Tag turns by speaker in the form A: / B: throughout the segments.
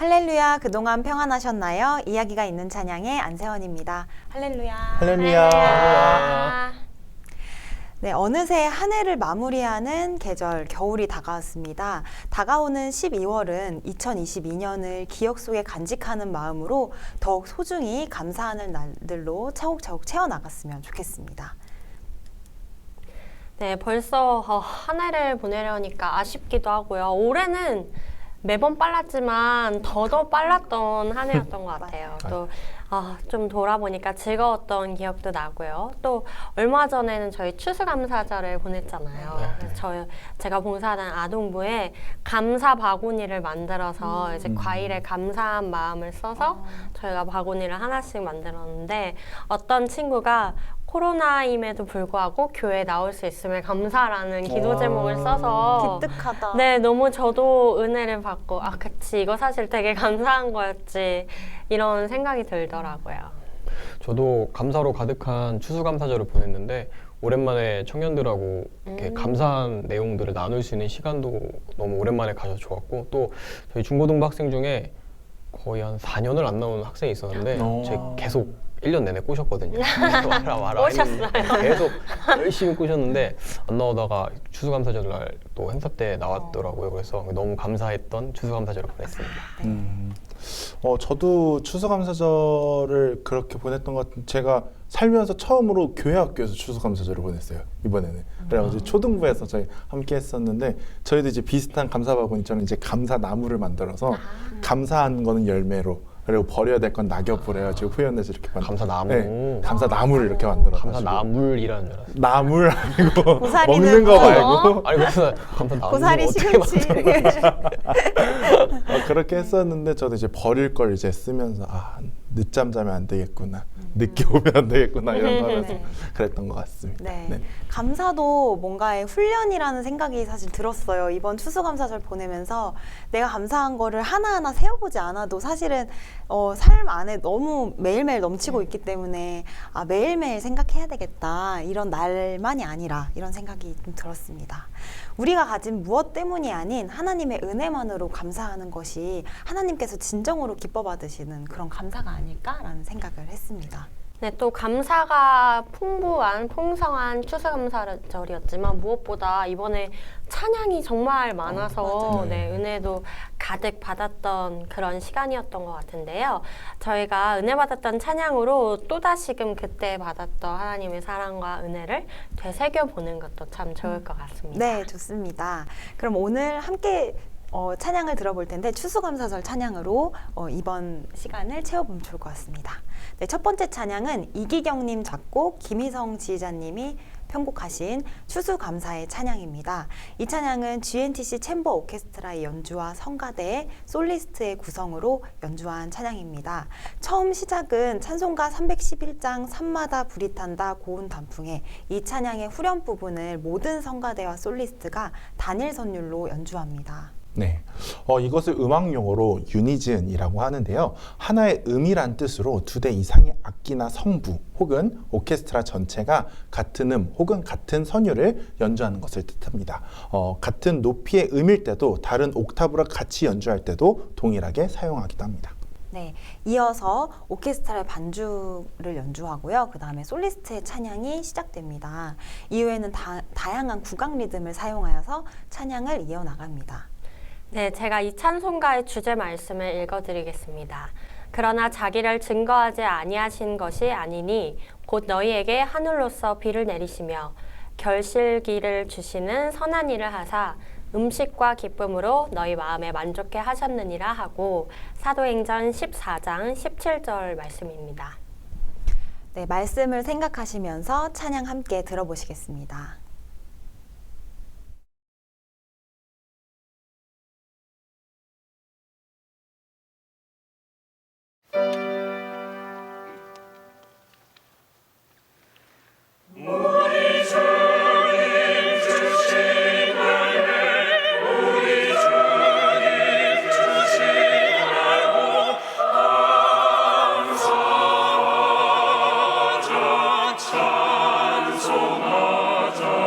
A: 할렐루야, 그동안 평안하셨나요? 이야기가 있는 찬양의 안세원입니다. 할렐루야.
B: 할렐루야.
A: 네, 어느새 한 해를 마무리하는 계절, 겨울이 다가왔습니다. 다가오는 12월은 2022년을 기억 속에 간직하는 마음으로 더욱 소중히 감사하는 날들로 차곡차곡 채워나갔으면 좋겠습니다.
B: 네, 벌써 한 해를 보내려니까 아쉽기도 하고요. 올해는 매번 빨랐지만 더더 빨랐던 한 해였던 것 같아요. 또 좀 돌아보니까 즐거웠던 기억도 나고요. 또 얼마 전에는 저희 추수감사절을 보냈잖아요. 그래서 제가 봉사하는 아동부에 감사 바구니를 만들어서 이제 과일에 감사한 마음을 써서 저희가 바구니를 하나씩 만들었는데 어떤 친구가 코로나임에도 불구하고 교회에 나올 수 있음에 감사라는 기도 제목을 써서
A: 기특하다.
B: 네, 너무 저도 은혜를 받고 그치, 이거 사실 되게 감사한 거였지 이런 생각이 들더라고요.
C: 저도 감사로 가득한 추수감사절을 보냈는데 오랜만에 청년들하고 이렇게 감사한 내용들을 나눌 수 있는 시간도 너무 오랜만에 가져서 좋았고, 또 저희 중고등부 학생 중에 거의 한 4년을 안 나오는 학생이 있었는데 제가 계속 1년 내내 꼬셨거든요. 와라
B: 꼬셨어요.
C: 계속 열심히 꼬셨는데 안 나오다가 추수감사절 날 또 행사 때 나왔더라고요. 그래서 너무 감사했던 추수감사절을 보냈습니다.
D: 저도 추수감사절을 그렇게 보냈던 것 같은, 제가 살면서 처음으로 교회 학교에서 추수감사절을 보냈어요, 이번에는. 그래가지고 초등부에서 저희 함께 했었는데, 저희도 이제 비슷한 감사바구니처럼 이제 감사나무를 만들어서 감사한 거는 열매로, 그리고 버려야 될 건 낙엽으로 해가지고 표현해서 이렇게
C: 감사나무.
D: 네, 감사나무를 이렇게 만들어서.
C: 감사나물이라는 줄 알았어요.
D: 나물 아니고
A: 고사리는
D: 먹는 거 말고.
C: 아니 그래서 감사나무
A: 고사리
C: 어떻게
A: 시금치.
D: 그렇게 했었는데, 저도 이제 버릴 걸 이제 쓰면서 늦잠 자면 안 되겠구나, 늦게 오면 안 되겠구나, 이런 거 하면서 그랬던 것 같습니다.
A: 네. 감사도 뭔가의 훈련이라는 생각이 사실 들었어요. 이번 추수감사절 보내면서 내가 감사한 거를 하나하나 세어보지 않아도 사실은 삶 안에 너무 매일매일 넘치고 있기 때문에 매일매일 생각해야 되겠다, 이런 날만이 아니라, 이런 생각이 좀 들었습니다. 우리가 가진 무엇 때문이 아닌 하나님의 은혜만으로 감사하는 것이 하나님께서 진정으로 기뻐 받으시는 그런 감사가 아닐까라는 생각을 했습니다.
B: 네, 또 감사가 풍성한 추수감사절이었지만 무엇보다 이번에 찬양이 정말 많아서 은혜도 가득 받았던 그런 시간이었던 것 같은데요. 저희가 은혜 받았던 찬양으로 또다시금 그때 받았던 하나님의 사랑과 은혜를 되새겨보는 것도 참 좋을 것 같습니다.
A: 네, 좋습니다. 그럼 오늘 함께 찬양을 들어볼 텐데, 추수감사절 찬양으로 이번 시간을 채워보면 좋을 것 같습니다. 네, 첫 번째 찬양은 이기경님 작곡, 김희성 지휘자님이 편곡하신 추수감사의 찬양입니다. 이 찬양은 GNTC 챔버 오케스트라의 연주와 성가대, 솔리스트의 구성으로 연주한 찬양입니다. 처음 시작은 찬송가 311장 산마다 불이 탄다 고운 단풍에, 이 찬양의 후렴 부분을 모든 성가대와 솔리스트가 단일 선율로 연주합니다.
D: 네, 이것을 음악 용어로 유니즌이라고 하는데요. 하나의 음이란 뜻으로 2대 이상의 악기나 성부 혹은 오케스트라 전체가 같은 음 혹은 같은 선율을 연주하는 것을 뜻합니다. 같은 높이의 음일 때도 다른 옥타브를 같이 연주할 때도 동일하게 사용하기도 합니다.
A: 네, 이어서 오케스트라의 반주를 연주하고요. 그 다음에 솔리스트의 찬양이 시작됩니다. 이후에는 다양한 구강 리듬을 사용하여서 찬양을 이어나갑니다.
B: 네, 제가 이 찬송가의 주제 말씀을 읽어드리겠습니다. 그러나 자기를 증거하지 아니하신 것이 아니니 곧 너희에게 하늘로서 비를 내리시며 결실기를 주시는 선한 일을 하사 음식과 기쁨으로 너희 마음에 만족해 하셨느니라 하고, 사도행전 14장 17절 말씀입니다.
A: 네, 말씀을 생각하시면서 찬양 함께 들어보시겠습니다.
E: 찬송하자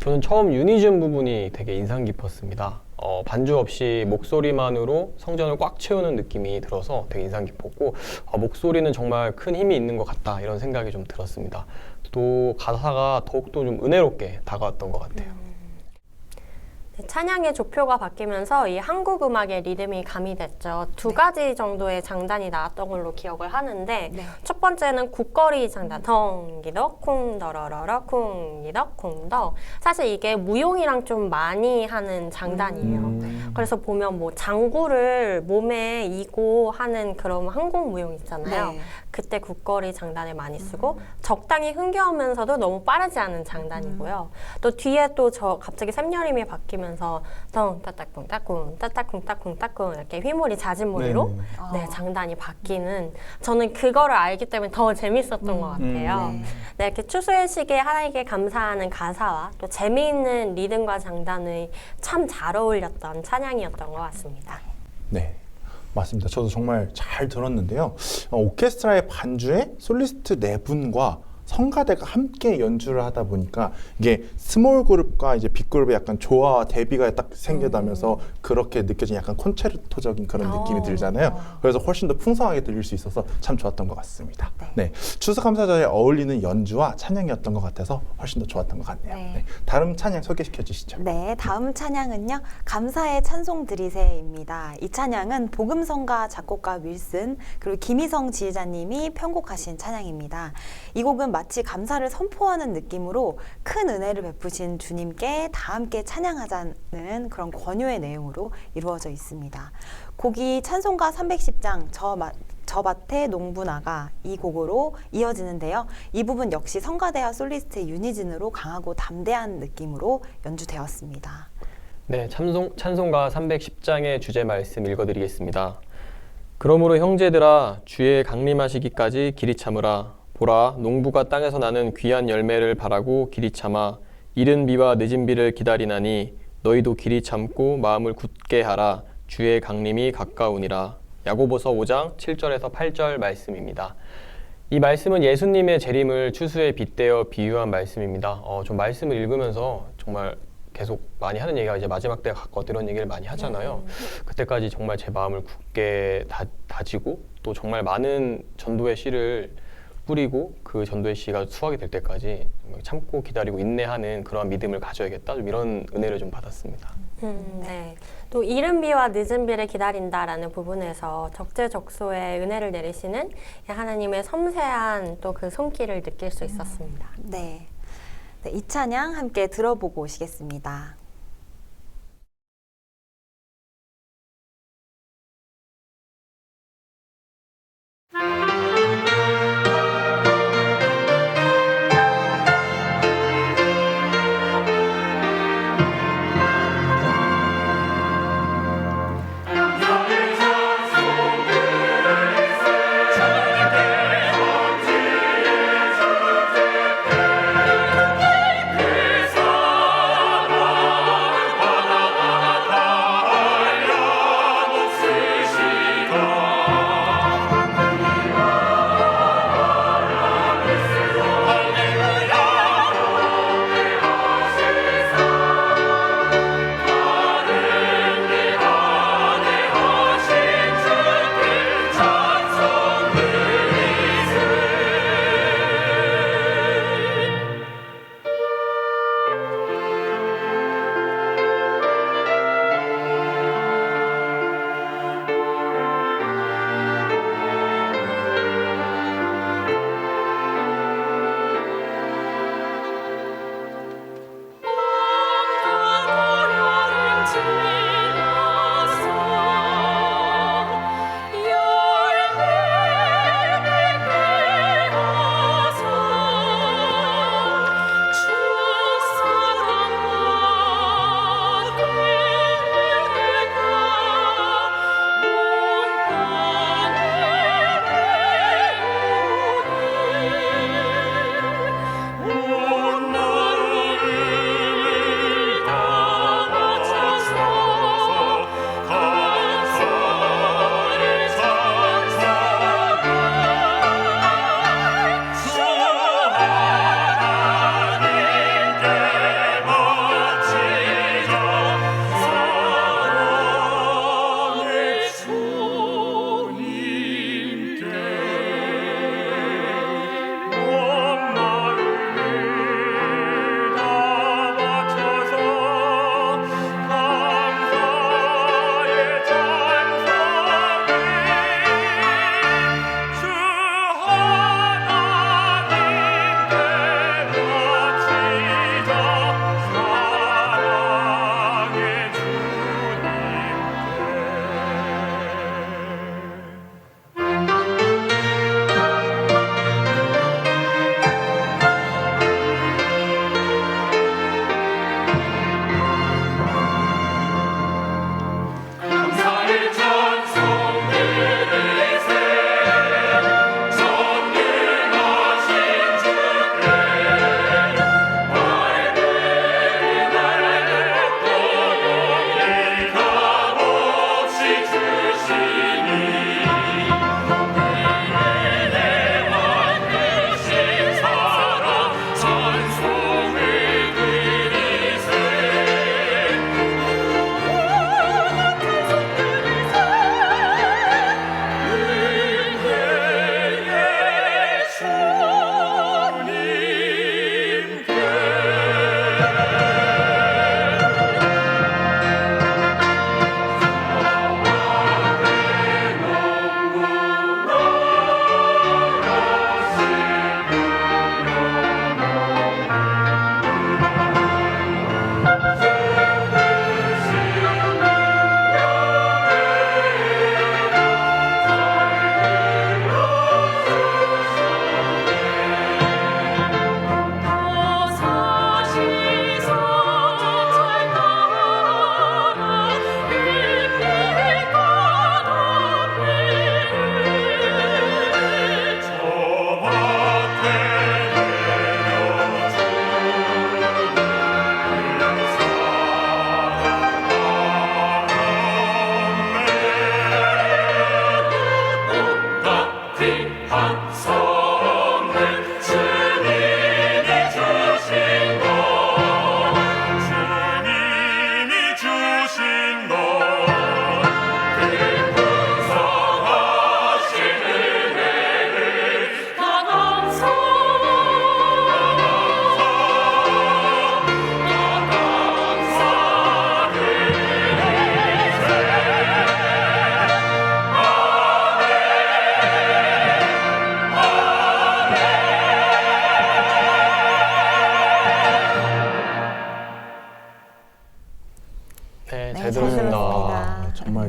C: 저는 처음 유니즌 부분이 되게 인상 깊었습니다. 반주 없이 목소리만으로 성전을 꽉 채우는 느낌이 들어서 되게 인상 깊었고 목소리는 정말 큰 힘이 있는 것 같다 이런 생각이 좀 들었습니다. 또 가사가 더욱더 좀 은혜롭게 다가왔던 것 같아요.
B: 찬양의 조표가 바뀌면서 이 한국 음악의 리듬이 가미됐죠. 두 가지 정도의 장단이 나왔던 걸로 기억을 하는데 첫 번째는 국거리 장단 덩기덕 쿵더러러러 쿵기덕 쿵더 사실 이게 무용이랑 좀 많이 하는 장단이에요. 그래서 보면 뭐 장구를 몸에 이고 하는 그런 한국 무용 있잖아요. 그때 국거리 장단을 많이 쓰고 적당히 흥겨우면서도 너무 빠르지 않은 장단이고요. 또 뒤에 또 갑자기 샘여림이 바뀌면서 덩 따따쿵 따쿵 따따쿵 따쿵 따쿵 이렇게 휘몰이 잦은 머리로 장단이 바뀌는 저는 그거를 알기 때문에 더 재밌었던 것 같아요. 이렇게 추수의 시기에 하나님께 감사하는 가사와 또 재미있는 리듬과 장단이 참 잘 어울렸던 찬양이었던 것 같습니다.
D: 네. 맞습니다. 저도 정말 잘 들었는데요. 오케스트라의 반주에 솔리스트 4분과 성가대가 함께 연주를 하다 보니까 이게 스몰 그룹과 이제 빅 그룹의 약간 조화와 대비가 딱 생겨나면서 그렇게 느껴진 약간 콘체르토적인 그런 느낌이 들잖아요. 그래서 훨씬 더 풍성하게 들릴 수 있어서 참 좋았던 것 같습니다. 네, 추수감사절에 어울리는 연주와 찬양이었던 것 같아서 훨씬 더 좋았던 것 같네요. 네, 다음 찬양 소개시켜 주시죠.
A: 네, 다음 찬양은요. 감사의 찬송 드리세입니다. 이 찬양은 복음성가 작곡가 윌슨 그리고 김희성 지휘자님이 편곡하신 찬양입니다. 이 곡은 마치 감사를 선포하는 느낌으로 큰 은혜를 베푸신 주님께 다 함께 찬양하자는 그런 권유의 내용으로 이루어져 있습니다. 곡이 찬송가 310장 저 밭에 농부 나가 이 곡으로 이어지는데요. 이 부분 역시 성가대와 솔리스트의 유니즌으로 강하고 담대한 느낌으로 연주되었습니다.
C: 네, 찬송가 310장의 주제 말씀 읽어드리겠습니다. 그러므로 형제들아 주의 강림하시기까지 길이 참으라. 보라, 농부가 땅에서 나는 귀한 열매를 바라고 길이 참아 이른 비와 늦은 비를 기다리나니 너희도 길이 참고 마음을 굳게 하라. 주의 강림이 가까우니라. 야고보서 5장 7절에서 8절 말씀입니다. 이 말씀은 예수님의 재림을 추수에 빗대어 비유한 말씀입니다. 좀 말씀을 읽으면서 정말 계속 많이 하는 얘기가 이제 마지막 때 가까웠다 이런 얘기를 많이 하잖아요. 그때까지 정말 제 마음을 굳게 다지고 또 정말 많은 전도의 씨를 뿌리고 그 전도의 씨가 수확이 될 때까지 참고 기다리고 인내하는 그러한 믿음을 가져야겠다 좀 이런 은혜를 좀 받았습니다.
B: 네. 또 이른 비와 늦은 비를 기다린다라는 부분에서 적재적소에 은혜를 내리시는 하나님의 섬세한 또 그 손길을 느낄 수 있었습니다.
A: 네, 이 찬양 함께 들어보고 오시겠습니다.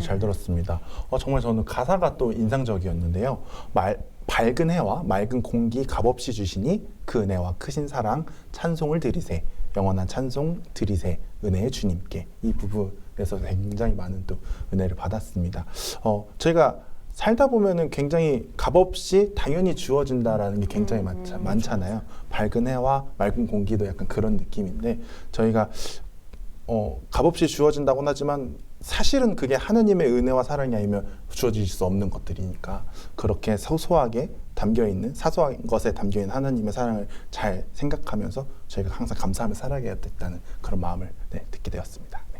D: 잘 들었습니다. 정말 저는 가사가 또 인상적이었는데요. 밝은 해와 맑은 공기 값없이 주시니 그 은혜와 크신 사랑 찬송을 드리세. 영원한 찬송 드리세. 은혜의 주님께. 이 부분에서 굉장히 많은 또 은혜를 받았습니다. 저희가 살다 보면은 굉장히 값없이 당연히 주어진다라는 게 굉장히 많잖아요. 밝은 해와 맑은 공기도 약간 그런 느낌인데 저희가 값없이 주어진다고는 하지만 사실은 그게 하느님의 은혜와 사랑이 아니면 주어질 수 없는 것들이니까 그렇게 소소하게 담겨있는 사소한 것에 담겨있는 하나님의 사랑을 잘 생각하면서 저희가 항상 감사하며 살아야겠다는 그런 마음을 듣게 되었습니다. 네.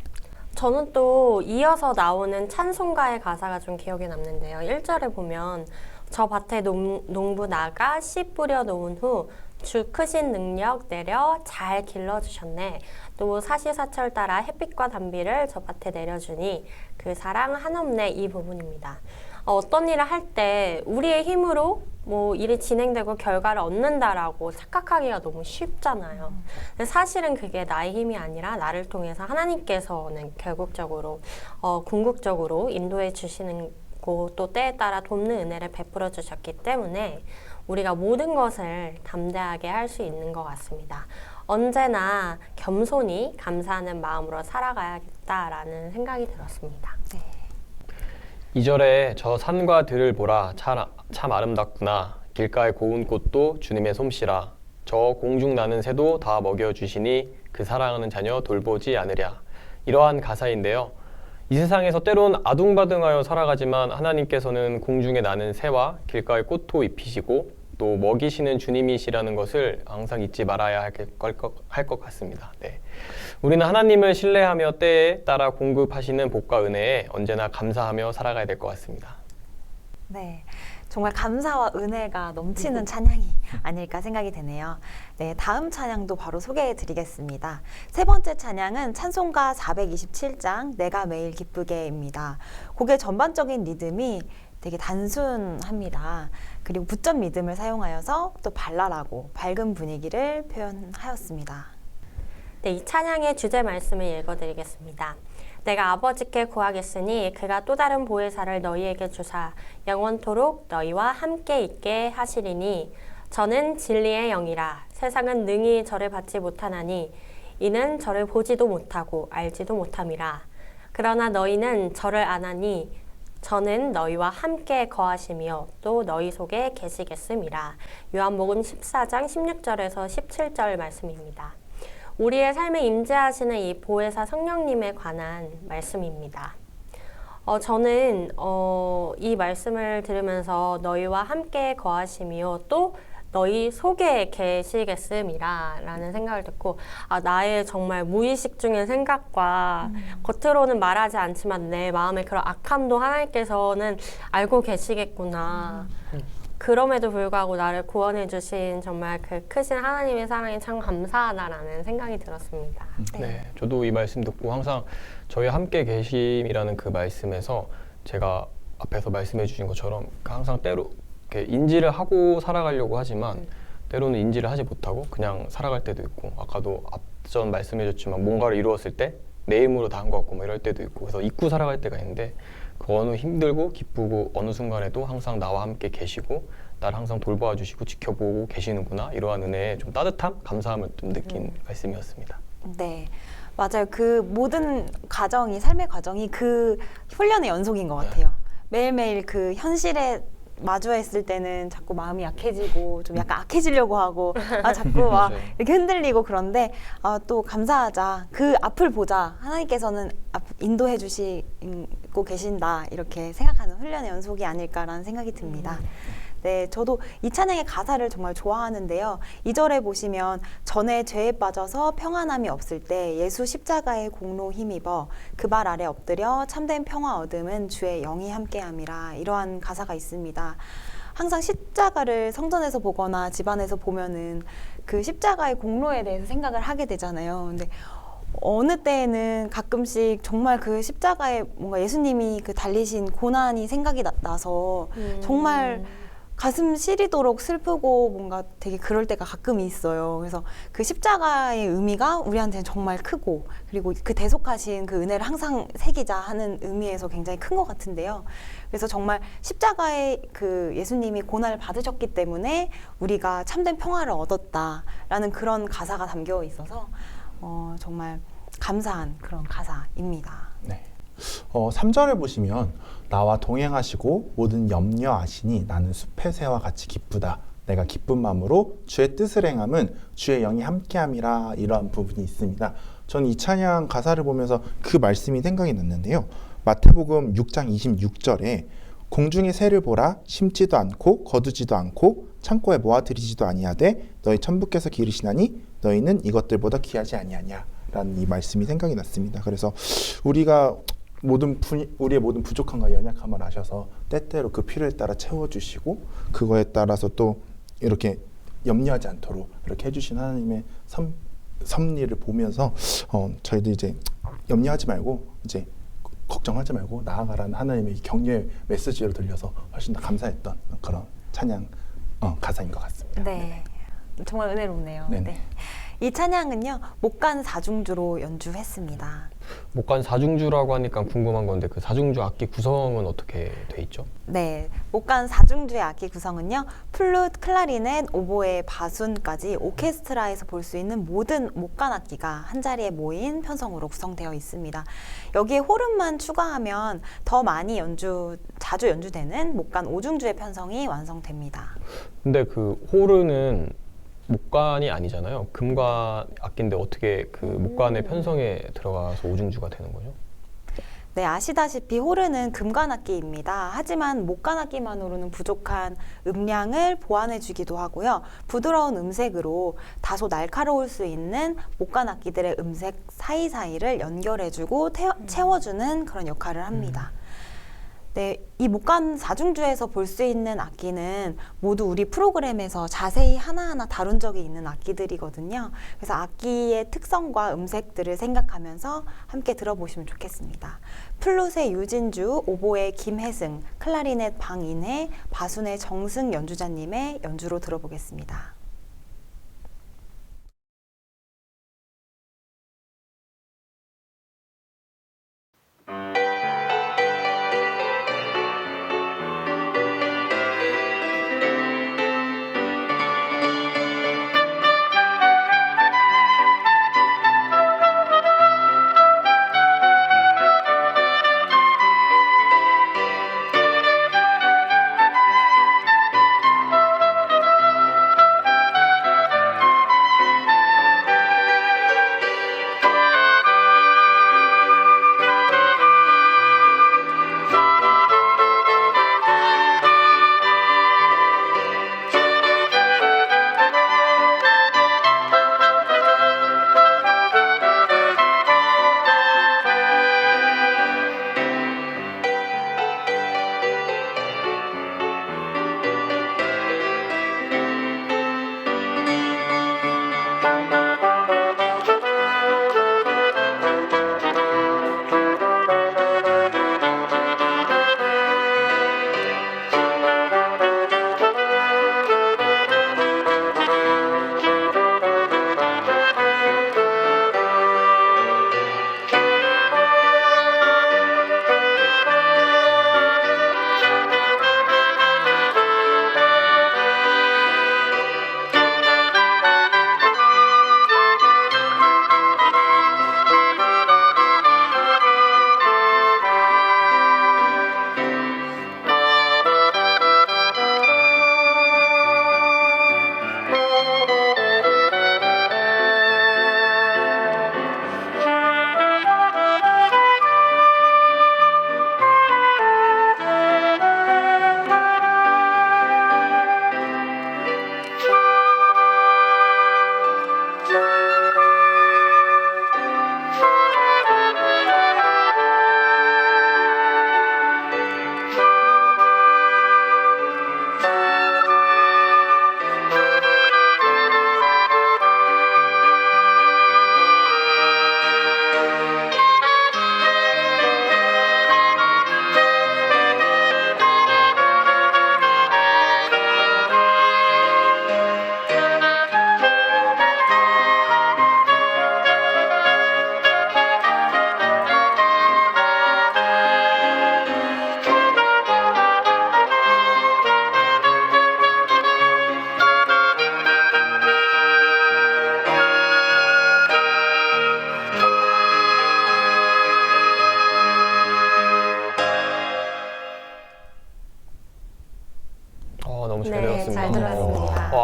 B: 저는 또 이어서 나오는 찬송가의 가사가 좀 기억에 남는데요. 1절에 보면 저 밭에 농부 나가 씨 뿌려 놓은 후 주 크신 능력 내려 잘 길러주셨네. 또 사시사철 따라 햇빛과 단비를 저 밭에 내려주니 그 사랑 한없네. 이 부분입니다. 어떤 일을 할 때 우리의 힘으로 뭐 일이 진행되고 결과를 얻는다라고 착각하기가 너무 쉽잖아요. 근데 사실은 그게 나의 힘이 아니라 나를 통해서 하나님께서는 결국적으로 궁극적으로 인도해 주시는 또 때에 따라 돕는 은혜를 베풀어 주셨기 때문에 우리가 모든 것을 담대하게 할 수 있는 것 같습니다. 언제나 겸손히 감사하는 마음으로 살아가야겠다라는 생각이 들었습니다.
A: 네.
C: 2절에 저 산과 들을 보라 참 아름답구나. 길가의 고운 꽃도 주님의 솜씨라. 저 공중 나는 새도 다 먹여주시니 그 사랑하는 자녀 돌보지 않으랴. 이러한 가사인데요. 이 세상에서 때론 아둥바둥하여 살아가지만 하나님께서는 공중에 나는 새와 길가의 꽃도 입히시고 또 먹이시는 주님이시라는 것을 항상 잊지 말아야 할 것 같습니다. 네. 우리는 하나님을 신뢰하며 때에 따라 공급하시는 복과 은혜에 언제나 감사하며 살아가야 될 것 같습니다.
A: 네, 정말 감사와 은혜가 넘치는 찬양이 아닐까 생각이 되네요. 네, 다음 찬양도 바로 소개해 드리겠습니다. 세 번째 찬양은 찬송가 427장 내가 매일 기쁘게입니다. 곡의 전반적인 리듬이 되게 단순합니다. 그리고 붙점 리듬을 사용하여서 또 발랄하고 밝은 분위기를 표현하였습니다.
B: 네, 이 찬양의 주제 말씀을 읽어드리겠습니다. 내가 아버지께 구하겠으니 그가 또 다른 보혜사를 너희에게 주사 영원토록 너희와 함께 있게 하시리니 저는 진리의 영이라 세상은 능히 저를 받지 못하나니 이는 저를 보지도 못하고 알지도 못함이라. 그러나 너희는 저를 아나니 저는 너희와 함께 거하시며 또 너희 속에 계시겠음이라. 요한복음 14장 16절에서 17절 말씀입니다. 우리의 삶에 임재하시는 이 보혜사 성령님에 관한 말씀입니다. 저는 이 말씀을 들으면서 너희와 함께 거하시며 또 너희 속에 계시겠음이라 라는 생각을 듣고 나의 정말 무의식 중의 생각과 겉으로는 말하지 않지만 내 마음의 그런 악함도 하나님께서는 알고 계시겠구나. 그럼에도 불구하고 나를 구원해 주신 정말 그 크신 하나님의 사랑에 참 감사하다라는 생각이 들었습니다.
C: 네, 저도 이 말씀 듣고 항상 저희 함께 계심이라는 그 말씀에서 제가 앞에서 말씀해 주신 것처럼 항상 때로 이렇게 인지를 하고 살아가려고 하지만 때로는 인지를 하지 못하고 그냥 살아갈 때도 있고 아까도 앞전 말씀해 줬지만 뭔가를 이루었을 때 내 힘으로 다 한 것 같고 뭐 이럴 때도 있고 그래서 잊고 살아갈 때가 있는데 그 어느 힘들고 기쁘고 어느 순간에도 항상 나와 함께 계시고 나를 항상 돌보아 주시고 지켜보고 계시는구나 이러한 은혜에 좀 따뜻함, 감사함을 좀 느낀 말씀이었습니다.
A: 네, 맞아요. 그 모든 과정이 삶의 과정이 그 훈련의 연속인 것 같아요. 매일매일 그 현실에 마주했을 때는 자꾸 마음이 약해지고 좀 약간 악해지려고 하고 자꾸 막 이렇게 흔들리고 그런데 또 감사하자. 그 앞을 보자. 하나님께서는 인도해 주시고 계신다. 이렇게 생각하는 훈련의 연속이 아닐까라는 생각이 듭니다. 네, 저도 이 찬양의 가사를 정말 좋아하는데요. 2절에 보시면 전에 죄에 빠져서 평안함이 없을 때 예수 십자가의 공로 힘입어 그 발 아래 엎드려 참된 평화 얻음은 주의 영이 함께함이라. 이러한 가사가 있습니다. 항상 십자가를 성전에서 보거나 집안에서 보면은 그 십자가의 공로에 대해서 생각을 하게 되잖아요. 근데 어느 때에는 가끔씩 정말 그 십자가에 뭔가 예수님이 그 달리신 고난이 생각이 나서 정말 가슴 시리도록 슬프고 뭔가 되게 그럴 때가 가끔 있어요. 그래서 그 십자가의 의미가 우리한테는 정말 크고 그리고 그 대속하신 그 은혜를 항상 새기자 하는 의미에서 굉장히 큰 것 같은데요. 그래서 정말 십자가의 그 예수님이 고난을 받으셨기 때문에 우리가 참된 평화를 얻었다라는 그런 가사가 담겨 있어서 정말 감사한 그런 가사입니다.
D: 네. 3절을 보시면 나와 동행하시고 모든 염려 아시니 나는 숲의 새와 같이 기쁘다. 내가 기쁜 마음으로 주의 뜻을 행함은 주의 영이 함께함이라 이러한 부분이 있습니다. 저는 이 찬양 가사를 보면서 그 말씀이 생각이 났는데요. 마태복음 6장 26절에 공중의 새를 보라 심지도 않고 거두지도 않고 창고에 모아들이지도 아니하되 너희 천부께서 기르시나니 너희는 이것들보다 귀하지 아니하냐 라는 이 말씀이 생각이 났습니다. 그래서 우리가 우리의 모든 부족함과 연약함을 아셔서 때때로 그 필요에 따라 채워주시고 그거에 따라서 또 이렇게 염려하지 않도록 이렇게 해주신 하나님의 섭리를 보면서 저희도 이제 염려하지 말고 이제 걱정하지 말고 나아가라는 하나님의 격려의 메시지를 들려서 훨씬 더 감사했던 그런 찬양 가사인 것 같습니다.
A: 네. 정말 은혜롭네요.
D: 네네.
A: 네. 이 찬양은요, 목간 사중주로 연주했습니다.
C: 목간 사중주라고 하니까 궁금한 건데 그 사중주 악기 구성은 어떻게 돼 있죠?
A: 네, 목간 사중주의 악기 구성은요, 플룻, 클라리넷, 오보에, 바순까지 오케스트라에서 볼 수 있는 모든 목간 악기가 한 자리에 모인 편성으로 구성되어 있습니다. 여기에 호른만 추가하면 더 많이 자주 연주되는 목간 오중주의 편성이 완성됩니다.
C: 근데 그 호르는 목관이 아니잖아요. 금관 악기인데 어떻게 그 목관의 편성에 들어가서 오중주가 되는 거죠?
A: 네, 아시다시피 호르는 금관 악기입니다. 하지만 목관 악기만으로는 부족한 음량을 보완해 주기도 하고요. 부드러운 음색으로 다소 날카로울 수 있는 목관 악기들의 음색 사이사이를 연결해 주고 채워주는 그런 역할을 합니다. 네, 이 목간 사중주에서 볼 수 있는 악기는 모두 우리 프로그램에서 자세히 하나하나 다룬 적이 있는 악기들이거든요. 그래서 악기의 특성과 음색들을 생각하면서 함께 들어보시면 좋겠습니다. 플룻의 유진주, 오보의 김혜승, 클라리넷 방인혜, 바순의 정승 연주자님의 연주로 들어보겠습니다.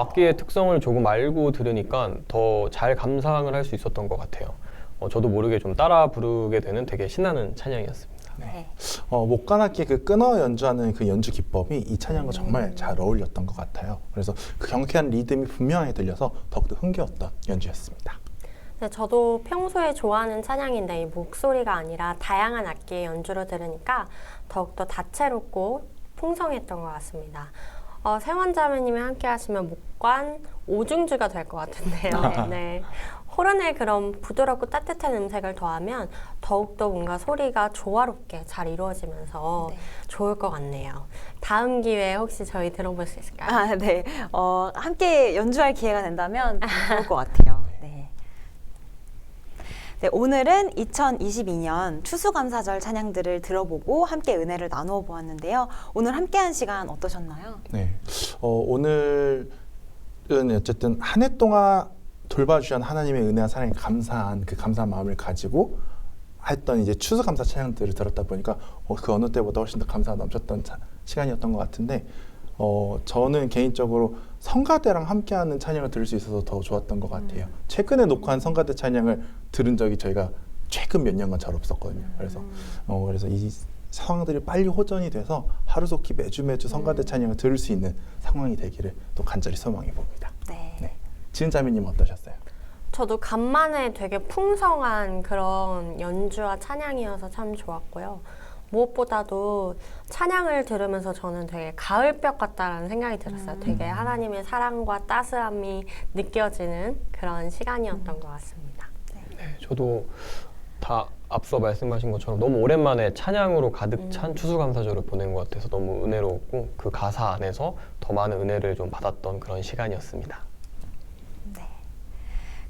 C: 악기의 특성을 조금 알고 들으니까 더 잘 감상을 할 수 있었던 것 같아요. 저도 모르게 좀 따라 부르게 되는 되게 신나는 찬양이었습니다.
A: 네.
D: 목관악기 그 끊어 연주하는 그 연주 기법이 이 찬양과 정말 잘 어울렸던 것 같아요. 그래서 그 경쾌한 리듬이 분명하게 들려서 더욱더 흥겨웠던 연주였습니다.
B: 네, 저도 평소에 좋아하는 찬양인데 이 목소리가 아니라 다양한 악기의 연주로 들으니까 더욱더 다채롭고 풍성했던 것 같습니다. 세원자매님이 함께 하시면 목관 오중주가 될 것 같은데요. 네. 호른의 그런 부드럽고 따뜻한 음색을 더하면 더욱더 뭔가 소리가 조화롭게 잘 이루어지면서
A: 네.
B: 좋을 것 같네요. 다음 기회에 혹시 저희 들어볼 수 있을까요?
A: 아, 네. 함께 연주할 기회가 된다면 좋을 것 같아요. 네. 네, 오늘은 2022년 추수감사절 찬양들을 들어보고 함께 은혜를 나누어 보았는데요. 오늘 함께한 시간 어떠셨나요?
D: 네, 오늘은 어쨌든 한 해 동안 돌봐주신 하나님의 은혜와 사랑에 감사한 그 감사한 마음을 가지고 했던 이제 추수감사 찬양들을 들었다 보니까 그 어느 때보다 훨씬 더 감사가 넘쳤던 시간이었던 것 같은데 저는 개인적으로 성가대랑 함께하는 찬양을 들을 수 있어서 더 좋았던 것 같아요. 최근에 녹화한 성가대 찬양을 들은 적이 저희가 최근 몇 년간 잘 없었거든요. 그래서 이 상황들이 빨리 호전이 돼서 하루속히 매주 성가대 찬양을 들을 수 있는 상황이 되기를 또 간절히 소망해 봅니다.
A: 네.
D: 지은 자매님 어떠셨어요?
B: 저도 간만에 되게 풍성한 그런 연주와 찬양이어서 참 좋았고요. 무엇보다도 찬양을 들으면서 저는 되게 가을볕 같다라는 생각이 들었어요. 되게 하나님의 사랑과 따스함이 느껴지는 그런 시간이었던 것 같습니다.
C: 네, 저도 다 앞서 말씀하신 것처럼 너무 오랜만에 찬양으로 가득 찬 추수감사절을 보낸 것 같아서 너무 은혜로웠고 그 가사 안에서 더 많은 은혜를 좀 받았던 그런 시간이었습니다.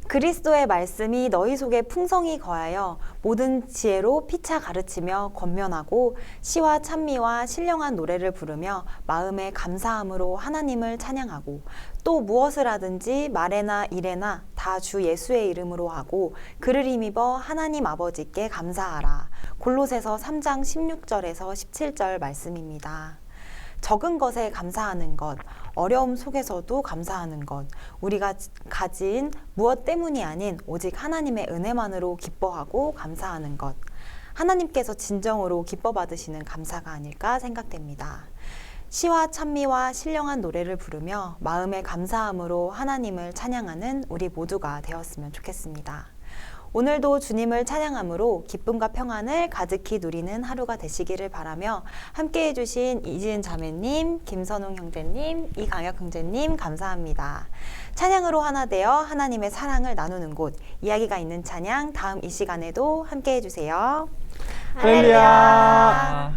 A: 그리스도의 말씀이 너희 속에 풍성히 거하여 모든 지혜로 피차 가르치며 권면하고 시와 찬미와 신령한 노래를 부르며 마음에 감사함으로 하나님을 찬양하고 또 무엇을 하든지 말에나 일에나 다 주 예수의 이름으로 하고 그를 힘입어 하나님 아버지께 감사하라. 골로새서 3장 16절에서 17절 말씀입니다. 적은 것에 감사하는 것, 어려움 속에서도 감사하는 것, 우리가 가진 무엇 때문이 아닌 오직 하나님의 은혜만으로 기뻐하고 감사하는 것, 하나님께서 진정으로 기뻐 받으시는 감사가 아닐까 생각됩니다. 시와 찬미와 신령한 노래를 부르며 마음의 감사함으로 하나님을 찬양하는 우리 모두가 되었으면 좋겠습니다. 오늘도 주님을 찬양함으로 기쁨과 평안을 가득히 누리는 하루가 되시기를 바라며 함께해 주신 이지은 자매님, 김선웅 형제님, 이강혁 형제님 감사합니다. 찬양으로 하나 되어 하나님의 사랑을 나누는 곳, 이야기가 있는 찬양 다음 이 시간에도 함께해 주세요.
C: 할렐루야.